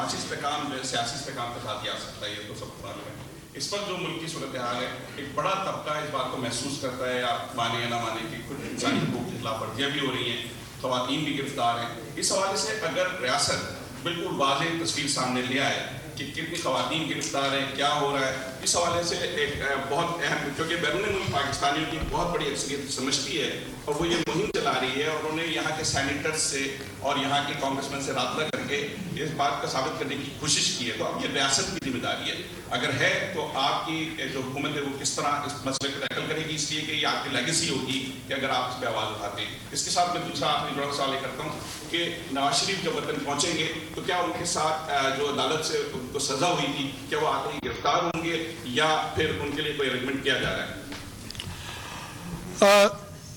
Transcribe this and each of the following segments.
معاشی استحکام جو ہے سیاسی استحکام کے ساتھ ہی آ سکتا ہے، یہ تو سب معلوم ہے۔ اس وقت جو ملک کی صورتحال ہے، ایک بڑا طبقہ اس بات کو محسوس کرتا ہے، آپ مانیں یا نہ مانیں، کہ کچھ انسانی حقوق کی خلاف ورزیاں بھی ہو رہی ہیں، خواتین بھی گرفتار ہیں۔ اس حوالے سے اگر ریاست بالکل واضح تصویر سامنے لے آئے کہ کتنی خواتین گرفتار ہیں، کیا ہو رہا ہے، اس حوالے سے ایک بہت اہم، کیونکہ بیرون ملک پاکستانیوں کی بہت بڑی اکثریت سمجھتی ہے اور وہ یہ مہم چلا رہی ہے، اور انہیں یہاں کے سینیٹر سے اور یہاں کے کانگریس مین سے رابطہ کر کے اس بات کا ثابت کرنے کی کوشش کی ہے۔ تو اب یہ ریاست کی ذمہ داری ہے، اگر ہے تو آپ کی جو حکومت ہے وہ کس طرح اس مسئلے کو ٹیکل کرے گی، اس لیے کہ یہ آپ کی لیگیسی ہوگی کہ اگر آپ اس پہ آواز اٹھاتے ہیں۔ اس کے ساتھ میں دوسرا آخری بڑا سوال یہ کرتا ہوں کہ نواز شریف جب وطن پہنچیں گے تو کیا ان کے ساتھ جو عدالت سے ان کو سزا ہوئی تھی، کیا وہ آتے ہی گرفتار ہوں گے یا پھر ان کے لیے کوئی ارینجمنٹ کیا جا رہا ہے؟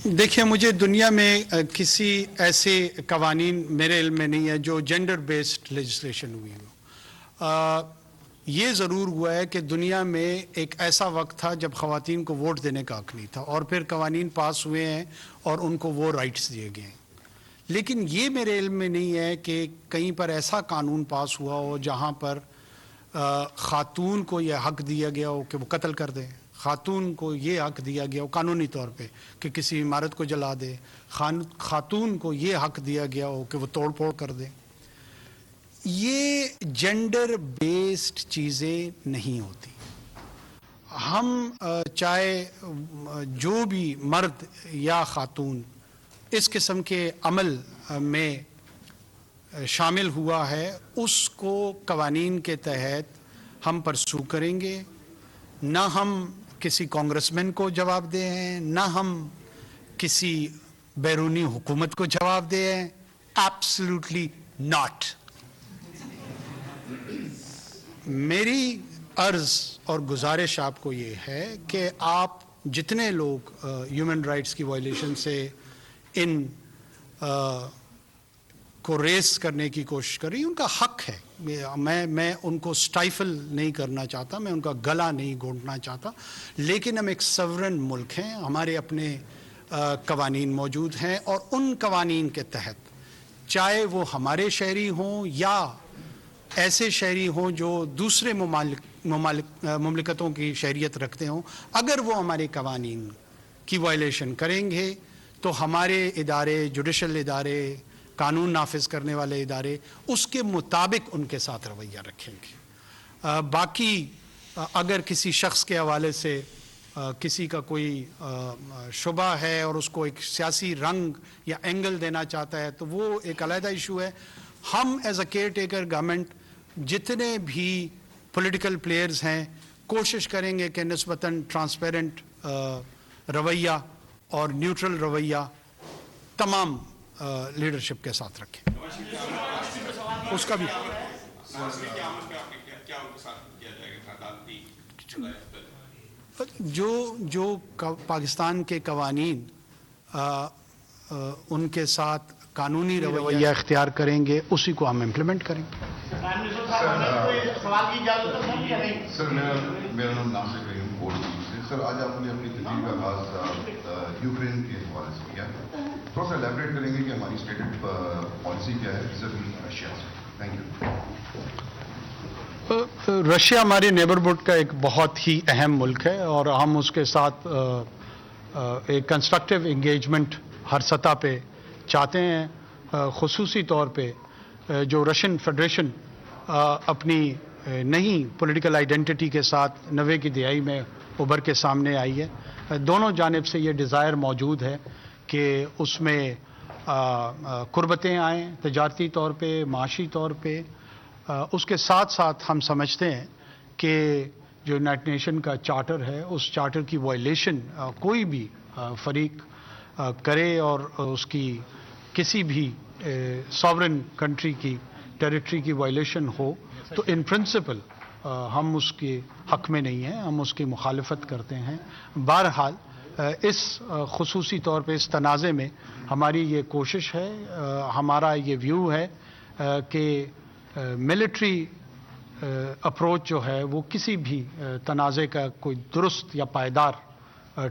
دیکھیں، مجھے دنیا میں کسی ایسے قوانین میرے علم میں نہیں ہے جو جینڈر بیسڈ لیجسلیشن ہوئی ہو۔ یہ ضرور ہوا ہے کہ دنیا میں ایک ایسا وقت تھا جب خواتین کو ووٹ دینے کا حق نہیں تھا، اور پھر قوانین پاس ہوئے ہیں اور ان کو وہ رائٹس دیے گئے ہیں۔ لیکن یہ میرے علم میں نہیں ہے کہ کہیں پر ایسا قانون پاس ہوا ہو جہاں پر خاتون کو یہ حق دیا گیا ہو کہ وہ قتل کر دے، خاتون کو یہ حق دیا گیا ہو قانونی طور پہ کہ کسی عمارت کو جلا دے، خاتون کو یہ حق دیا گیا ہو کہ وہ توڑ پھوڑ کر دے۔ یہ جینڈر بیسڈ چیزیں نہیں ہوتی۔ ہم چاہے جو بھی مرد یا خاتون اس قسم کے عمل میں شامل ہوا ہے، اس کو قوانین کے تحت ہم پرسو کریں گے۔ نہ ہم کسی کانگریس مین کو جواب دے ہیں، نہ ہم کسی بیرونی حکومت کو جواب دے ہیں۔ Absolutely not. میری عرض اور گزارش آپ کو یہ ہے کہ آپ جتنے لوگ ہیومن رائٹس کی وائلیشن سے ان کو ریس کرنے کی کوشش کر رہی ہیں، ان کا حق ہے۔ میں ان کو سٹائفل نہیں کرنا چاہتا، میں ان کا گلا نہیں گھونٹنا چاہتا، لیکن ہم ایک سورن ملک ہیں، ہمارے اپنے قوانین موجود ہیں، اور ان قوانین کے تحت چاہے وہ ہمارے شہری ہوں یا ایسے شہری ہوں جو دوسرے مملکتوں کی شہریت رکھتے ہوں، اگر وہ ہمارے قوانین کی وائلیشن کریں گے تو ہمارے ادارے، جوڈیشل ادارے، قانون نافذ کرنے والے ادارے اس کے مطابق ان کے ساتھ رویہ رکھیں گے۔ باقی اگر کسی شخص کے حوالے سے کسی کا کوئی شبہ ہے اور اس کو ایک سیاسی رنگ یا اینگل دینا چاہتا ہے تو وہ ایک علیحدہ ایشو ہے۔ ہم as a care taker government جتنے بھی پولیٹیکل پلیئرز ہیں کوشش کریں گے کہ نسبتاً ٹرانسپیرنٹ رویہ اور نیوٹرل رویہ تمام لیڈرشپ کے ساتھ رکھیں۔ اس کا بھی جو پاکستان کے قوانین ان کے ساتھ قانونی رویہ اختیار کریں گے اسی کو ہم امپلیمنٹ کریں گے۔ سر میرا نام ناصر کریم کوٹ سے۔ سر آج آپ نے اپنی تقریر کا آغاز یوکرین کے حوالے سے کیا، تھوڑا سا ایلیبریٹ کریں گے کہ ہماری اسٹیٹڈ پالیسی کیا ہے ویزاویز رشیا سے؟ Thank you. رشیا ہمارے نیبرہڈ کا ایک بہت ہی اہم ملک ہے اور ہم اس کے ساتھ ایک کنسٹرکٹیو انگیجمنٹ ہر سطح پہ چاہتے ہیں۔ خصوصی طور پہ جو رشین فیڈریشن اپنی نئی پولیٹیکل آئیڈینٹی کے ساتھ 90 کی دہائی میں ابھر کے سامنے آئی ہے، دونوں جانب سے یہ ڈیزائر موجود ہے کہ اس میں قربتیں آئیں، تجارتی طور پہ، معاشی طور پہ۔ اس کے ساتھ ساتھ ہم سمجھتے ہیں کہ جو یونائٹڈ نیشن کا چارٹر ہے اس چارٹر کی وائلیشن کوئی بھی فریق کرے اور اس کی کسی بھی ساورن کنٹری کی ٹیریٹری کی وائلیشن ہو تو ان پرنسپل ہم اس کے حق میں نہیں ہیں، ہم اس کی مخالفت کرتے ہیں۔ بہرحال اس خصوصی طور پہ اس تنازع میں ہماری یہ کوشش ہے، ہمارا یہ ویو ہے کہ ملٹری اپروچ جو ہے وہ کسی بھی تنازع کا کوئی درست یا پائیدار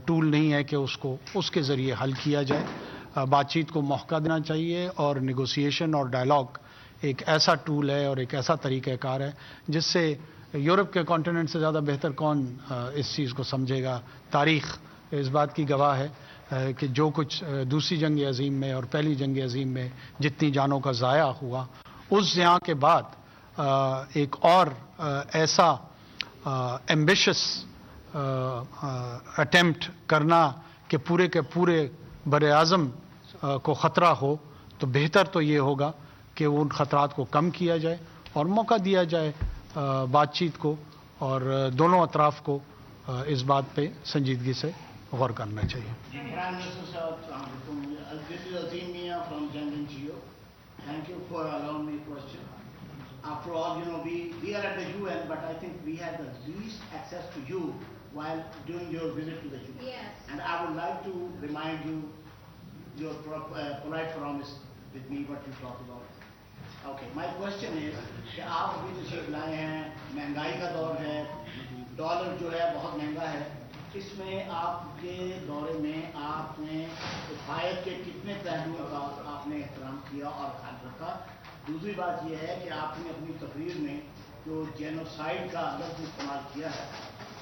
ٹول نہیں ہے کہ اس کے ذریعے حل کیا جائے۔ بات چیت کو موقع دینا چاہیے اور نیگوسیشن اور ڈائلاگ ایک ایسا ٹول ہے اور ایک ایسا طریقہ کار ہے جس سے یورپ کے کانٹیننٹ سے زیادہ بہتر کون اس چیز کو سمجھے گا. تاریخ اس بات کی گواہ ہے کہ جو کچھ دوسری جنگ عظیم میں اور پہلی جنگ عظیم میں جتنی جانوں کا ضائع ہوا، اس ضیاع کے بعد ایک اور ایسا ایمبیشس اٹیمپٹ کرنا کہ پورے کے پورے بر اعظم کو خطرہ ہو، تو بہتر تو یہ ہوگا کہ ان خطرات کو کم کیا جائے اور موقع دیا جائے بات چیت کو، اور دونوں اطراف کو اس بات پہ سنجیدگی سے غور کرنا چاہیے. Prime Minister sir, this is Azim Mia from Jang NGO. Thank you for allowing me question. After all, we are at the UN, but I think we had the least access to you while doing your visit to the UN. Yes. And I would like to remind you your polite promise with me what you talked about. Okay, my question is کہ آپ ابھی تشریف لائے ہیں، مہنگائی کا دور ہے، ڈالر جو ہے بہت مہنگا ہے، اس میں آپ کے دورے میں آپ نے حفاظت کے کتنے پہلوؤں کا آپ نے احترام کیا اور خیال رکھا؟ دوسری بات یہ ہے کہ آپ نے اپنی تقریر میں جو جینوسائڈ کا لفظ استعمال کیا ہے،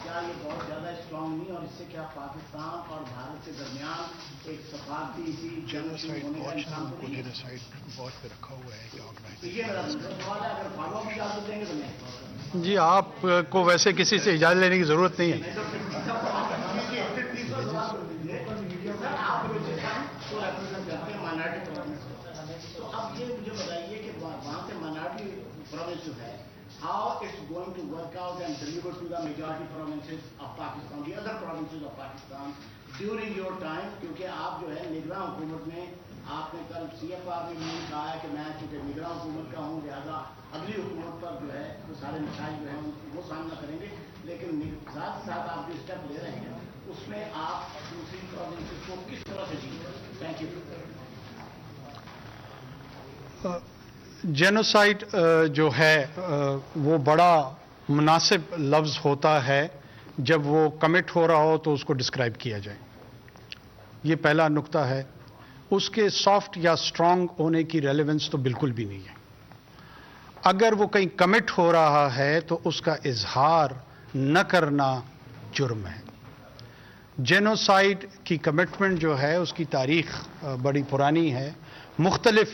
کیا یہ بہت زیادہ اسٹرانگ نہیں، اور اس سے کیا پاکستان اور بھارت کے درمیان ایک سفارتی جینوسائڈ ہونے کا واچ نام امکان کو نہیں ہے؟ جینوسائڈ واچ پہ رکھا ہوا ہے کہ تو آرگنائزیشن. یہ میرا سوال ہے، اگر فالو اپ اجازت دیں گے تو میں جی آپ کو ویسے کسی سے اجازت لینے کی ضرورت نہیں ہے. تو اب یہ مجھے بتائیے کہ وہاں سے مائنارٹی پروونس جو ہے، how it's going to work out and deliver to the majority provinces of Pakistan, the other provinces of Pakistan during your time, کیونکہ آپ جو ہے نگراں حکومت میں، آپ نے کل CFR میں بھی کہا ہے کہ میں چونکہ نگراں حکومت کا ہوں لہٰذا اگلی حکومت پر جو ہے وہ سارے مسائل جو ہیں وہ سامنا کریں گے، لیکن ساتھ ساتھ آپ جو اسٹیپ لے رہے ہیں اس میں آپ دوسری پروونسز کو کس طرح سے جیتے ہیں؟ Thank you. جینوسائڈ جو ہے وہ بڑا مناسب لفظ ہوتا ہے جب وہ کمٹ ہو رہا ہو تو اس کو ڈسکرائب کیا جائے. یہ پہلا نقطہ ہے. اس کے سافٹ یا اسٹرانگ ہونے کی ریلیونس تو بالکل بھی نہیں ہے. اگر وہ کہیں کمٹ ہو رہا ہے تو اس کا اظہار نہ کرنا جرم ہے. جینوسائڈ کی کمٹمنٹ جو ہے اس کی تاریخ بڑی پرانی ہے. مختلف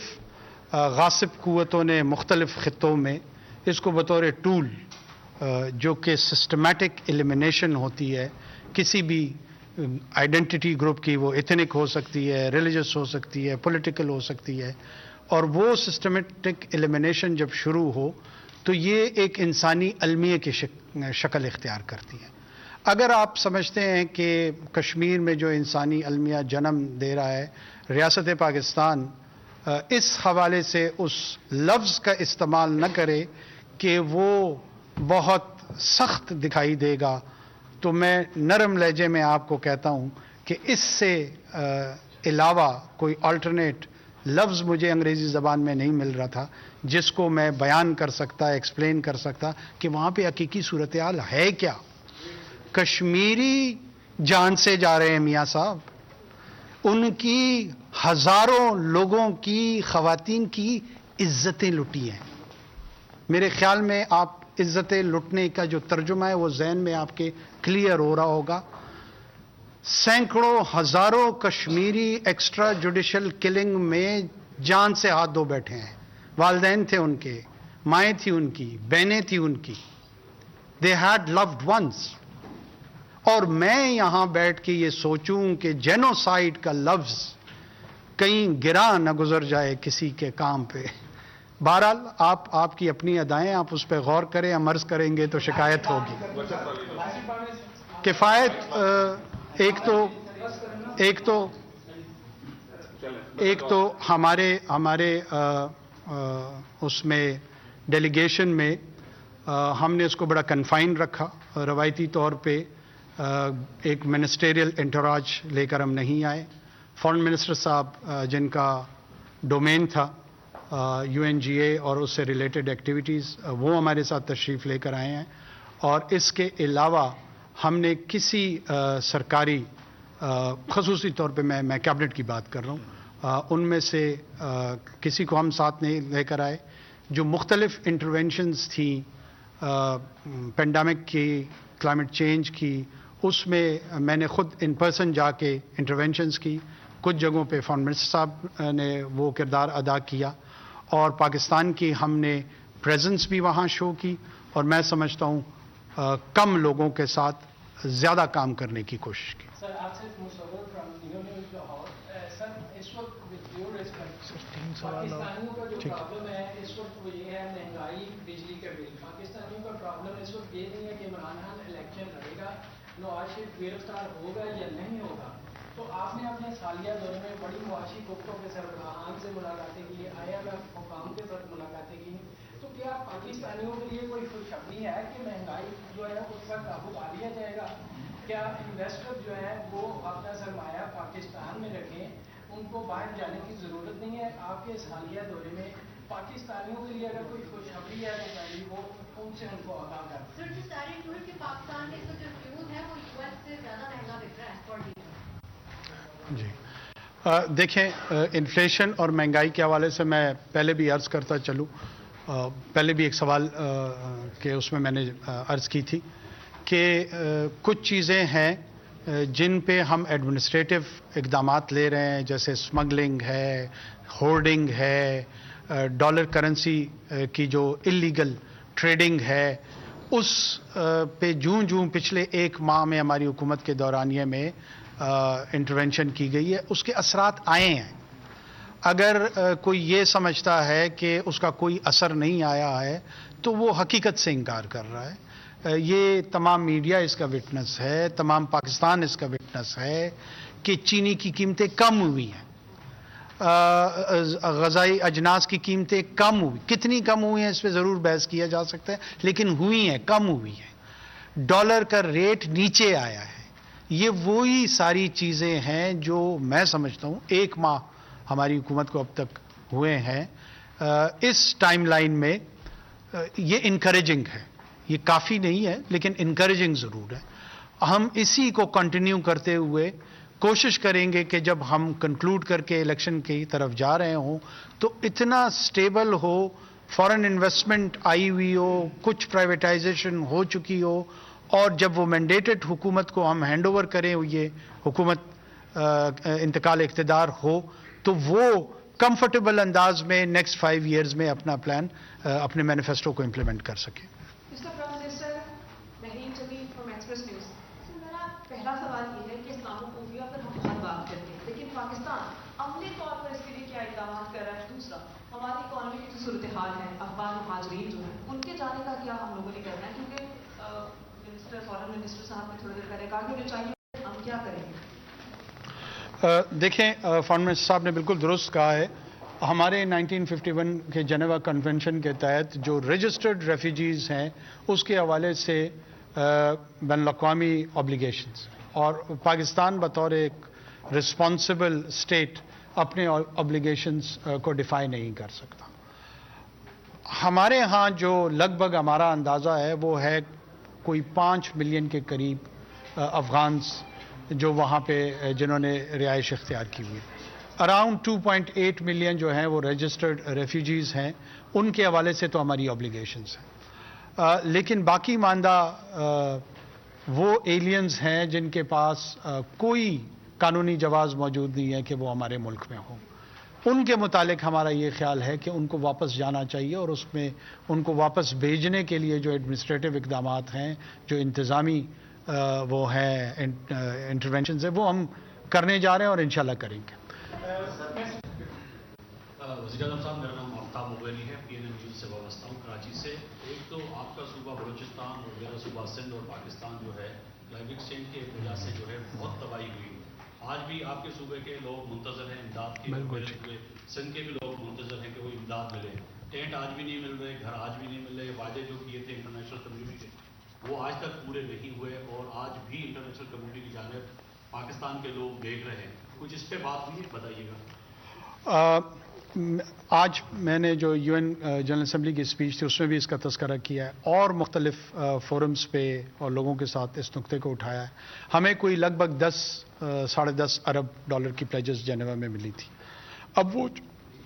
غاصب قوتوں نے مختلف خطوں میں اس کو بطور ٹول جو کہ سسٹمیٹک ایلیمینیشن ہوتی ہے کسی بھی آئیڈینٹی گروپ کی، وہ ایتھنک ہو سکتی ہے، ریلیجس ہو سکتی ہے، پولیٹیکل ہو سکتی ہے، اور وہ سسٹمیٹک ایلیمینیشن جب شروع ہو تو یہ ایک انسانی المیہ کی شکل اختیار کرتی ہے. اگر آپ سمجھتے ہیں کہ کشمیر میں جو انسانی المیہ جنم دے رہا ہے، ریاست پاکستان اس حوالے سے اس لفظ کا استعمال نہ کرے کہ وہ بہت سخت دکھائی دے گا، تو میں نرم لہجے میں آپ کو کہتا ہوں کہ اس سے علاوہ کوئی آلٹرنیٹ لفظ مجھے انگریزی زبان میں نہیں مل رہا تھا جس کو میں بیان کر سکتا، ایکسپلین کر سکتا کہ وہاں پہ حقیقی صورتحال ہے کیا. کشمیری جان سے جا رہے ہیں میاں صاحب، ان کی ہزاروں لوگوں کی، خواتین کی عزتیں لٹی ہیں. میرے خیال میں آپ عزتیں لٹنے کا جو ترجمہ ہے وہ ذہن میں آپ کے کلیئر ہو رہا ہوگا. سینکڑوں ہزاروں کشمیری ایکسٹرا جوڈیشل کلنگ میں جان سے ہاتھ دھو بیٹھے ہیں. والدین تھے ان کے، مائیں تھی ان کی، بہنیں تھی ان کی. They had loved ones. اور میں یہاں بیٹھ کے یہ سوچوں کہ جینوسائڈ کا لفظ کہیں گرا نہ گزر جائے کسی کے کام پہ. بہرحال آپ کی اپنی ادائیں، آپ اس پہ غور کریں. ہم عرض کریں گے تو شکایت ہوگی. کفایت ایک تو ہمارے اس میں ڈیلیگیشن میں ہم نے اس کو بڑا کنفائن رکھا. روایتی طور پہ ایک منسٹریل انٹراج لے کر ہم نہیں آئے. فارن منسٹر صاحب جن کا ڈومین تھا UNGA اور اس سے ریلیٹڈ ایکٹیویٹیز، وہ ہمارے ساتھ تشریف لے کر آئے ہیں. اور اس کے علاوہ ہم نے کسی سرکاری، خصوصی طور پہ میں کیبنٹ کی بات کر رہا ہوں، ان میں سے کسی کو ہم ساتھ نہیں لے کر آئے. جو مختلف انٹرونشنز تھیں پینڈیمک کی، کلائمیٹ چینج کی، اس میں میں نے خود ان پرسن جا کے انٹرونشنز کی. کچھ جگہوں پہ فارن منسٹر صاحب نے وہ کردار ادا کیا اور پاکستان کی ہم نے پریزنس بھی وہاں شو کی، اور میں سمجھتا ہوں کم لوگوں کے ساتھ زیادہ کام کرنے کی کوشش کی. سر آپ سے مصور فرام نیوز لاہور. سر اس وقت with due respect پاکستانیوں کا جو پرابلم ہے اس وقت وہ یہ ہے مہنگائی، بجلی کے بل. پاکستانیوں کا پرابلم اس وقت یہ نہیں ہے کہ عمران خان الیکشن لڑے گا، نواز شریف گرفتار ہوگا یا نہیں ہوگا. تو آپ نے اپنے سالیہ دورے میں بڑی معاشی گفتوں کے سربراہان سے ملاقاتیں کی، IMF حکام کے ساتھ ملاقاتیں کی. تو کیا پاکستانیوں کے لیے کوئی خوشخبری ہے کہ مہنگائی جو ہے اس پر قابو پا لیا جائے گا؟ کیا انویسٹر جو ہے وہ اپنا سرمایہ پاکستان میں رکھیں، ان کو باہر جانے کی ضرورت نہیں ہے؟ آپ کے حالیہ دورے میں پاکستانیوں کے لیے اگر کوئی خوشخبری ہے تو پہلی وہ ان سے ان کو آگاہ کر. سر جس تاریخ ہوئی کہ پاکستان میں جو فیول ہے وہ US سے زیادہ مہنگا بک رہا ہے پر لیٹر. جی دیکھیں، انفلیشن اور مہنگائی کے حوالے سے میں پہلے بھی عرض کرتا چلوں، پہلے بھی ایک سوال کہ اس میں نے عرض کی تھی کہ کچھ چیزیں ہیں جن پہ ہم ایڈمنسٹریٹو اقدامات لے رہے ہیں، جیسے اسمگلنگ ہے، ہورڈنگ ہے، ڈالر کرنسی کی جو اللیگل ٹریڈنگ ہے، اس پہ جوں پچھلے ایک ماہ میں ہماری حکومت کے دورانیے میں انٹرونشن کی گئی ہے، اس کے اثرات آئے ہیں. اگر کوئی یہ سمجھتا ہے کہ اس کا کوئی اثر نہیں آیا ہے تو وہ حقیقت سے انکار کر رہا ہے. یہ تمام میڈیا اس کا وٹنس ہے، تمام پاکستان اس کا وٹنس ہے کہ چینی کی قیمتیں کم ہوئی ہیں، غذائی اجناس کی قیمتیں کم ہوئی. کتنی کم ہوئی ہیں اس پہ ضرور بحث کیا جا سکتا ہے، لیکن ہوئی ہیں، کم ہوئی ہیں. ڈالر کا ریٹ نیچے آیا ہے. یہ وہی ساری چیزیں ہیں جو میں سمجھتا ہوں ایک ماہ ہماری حکومت کو اب تک ہوئے ہیں. اس ٹائم لائن میں یہ انکریجنگ ہے، یہ کافی نہیں ہے لیکن انکریجنگ ضرور ہے. ہم اسی کو کنٹینیو کرتے ہوئے کوشش کریں گے کہ جب ہم کنکلوڈ کر کے الیکشن کی طرف جا رہے ہوں تو اتنا سٹیبل ہو، فارن انویسٹمنٹ آئی ہوئی ہو، کچھ پرائیویٹائزیشن ہو چکی ہو، اور جب وہ مینڈیٹڈ حکومت کو ہم ہینڈ اوور کریں، یہ حکومت انتقال اقتدار ہو، تو وہ کمفرٹیبل انداز میں نیکسٹ 5 ایئرز میں اپنا پلان، اپنے مینیفیسٹو کو امپلیمنٹ کر سکیں. پہلا سوال یہ ہے کہ اسلام خوفیہ پر ہم بہت بات کرتے ہیں، لیکن پاکستان عملی طور پر اس کے لیے کیا اقدامات کر رہا ہے؟ دوسرا، ہماری اکانومی کی جو صورتحال ہے، افغان مہاجرین جو ہیں ان کے جانے کا کیا ہم لوگوں نے کرنا ہے؟ کیونکہ فارن منسٹر صاحب نے تھوڑی دیر پہلے کہا کہ جو چاہیے ہم کیا کریں گے. دیکھیں، فارن منسٹر صاحب نے بالکل درست کہا ہے. ہمارے 1951 کے جنیوا کنونشن کے تحت جو رجسٹرڈ ریفیوجیز ہیں اس کے حوالے سے بین الاقوامی آبلیگیشنز، اور پاکستان بطور ایک رسپانسبل اسٹیٹ اپنے آبلیگیشنز کو ڈیفائی نہیں کر سکتا. ہمارے ہاں جو لگ بھگ ہمارا اندازہ ہے وہ ہے کوئی 5 ملین کے قریب افغانس جو وہاں پہ جنہوں نے رہائش اختیار کی ہوئی. اراؤنڈ 2.8 ملین جو ہیں وہ رجسٹرڈ ریفیوجیز ہیں. ان کے حوالے سے تو ہماری آبلیگیشنز ہیں. لیکن باقی ماندہ وہ ایلینز ہیں جن کے پاس کوئی قانونی جواز موجود نہیں ہے کہ وہ ہمارے ملک میں ہوں. ان کے متعلق ہمارا یہ خیال ہے کہ ان کو واپس جانا چاہیے، اور اس میں ان کو واپس بھیجنے کے لیے جو ایڈمنسٹریٹو اقدامات ہیں، جو انتظامی وہ ہیں انٹرونشنز ہیں، وہ ہم کرنے جا رہے ہیں اور انشاءاللہ کریں گے. وزیر اعظم صاحب، میرا نام آفتاب مغیری ہے، PNN نیوز سے وابستہ ہوں کراچی سے. ایک تو آپ کا صوبہ بلوچستان اور میرا صوبہ سندھ اور پاکستان جو ہے کلائمیٹ چینج کی وجہ سے جو ہے بہت تباہی ہوئی. آج بھی آپ کے صوبے کے لوگ منتظر ہیں امداد کے، سندھ کے بھی لوگ منتظر ہیں کہ وہ امداد ملے. ٹینٹ آج بھی نہیں مل رہے، گھر آج بھی نہیں مل رہے. وعدے جو کیے تھے انٹرنیشنل کمیونٹی کے وہ آج تک پورے نہیں ہوئے، اور آج بھی انٹرنیشنل کمیونٹی کی جانب پاکستان کے لوگ دیکھ رہے ہیں. کچھ اس پہ بات ہوئی، بتائیے گا. آج میں نے جو UN جنرل اسمبلی کی اسپیچ تھی اس میں بھی اس کا تذکرہ کیا ہے، اور مختلف فورمز پہ اور لوگوں کے ساتھ اس نقطے کو اٹھایا ہے. ہمیں کوئی لگ بھگ 10 ساڑھے 10 ارب ڈالر کی پلیجز جنیوا میں ملی تھی. اب وہ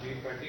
G20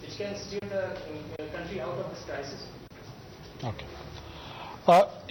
which can steer the country out of this crisis?